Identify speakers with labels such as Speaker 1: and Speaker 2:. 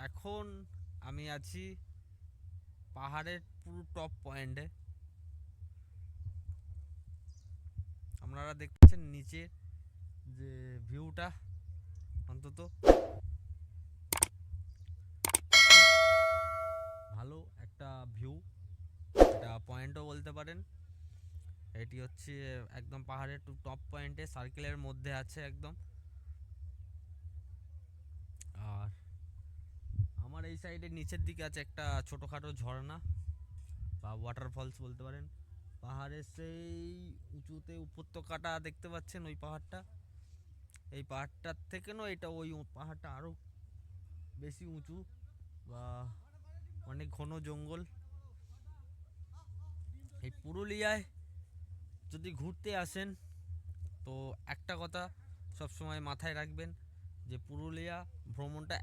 Speaker 1: এখন আমি আছি পাহাড়ের পুরো টপ পয়েন্টে। আপনারা দেখছেন নিচে যে ভিউটা, অন্তত ভালো একটা ভিউ, এটা পয়েন্টও বলতে পারেন। এটি হচ্ছে একদম পাহাড়ের টপ পয়েন্টে, সার্কেলের মধ্যে আছে একদম। আর আমার এই সাইডে নিচের দিকে আছে একটা ছোটোখাটো ঝর্ণা বা ওয়াটারফলস বলতে পারেন। পাহাড়ের সেই উঁচুতে উপত্যকাটা দেখতে পাচ্ছেন, ওই পাহাড়টা, এই পাহাড়টার থেকে নয়, এটা ওই পাহাড়টা আরও বেশি উঁচু বা অনেক ঘন জঙ্গল। এই পুরুলিয়ায় যদি ঘুরতে আসেন তো একটা কথা সবসময় মাথায় রাখবেন, যে পুরুলিয়া ভ্রমণটা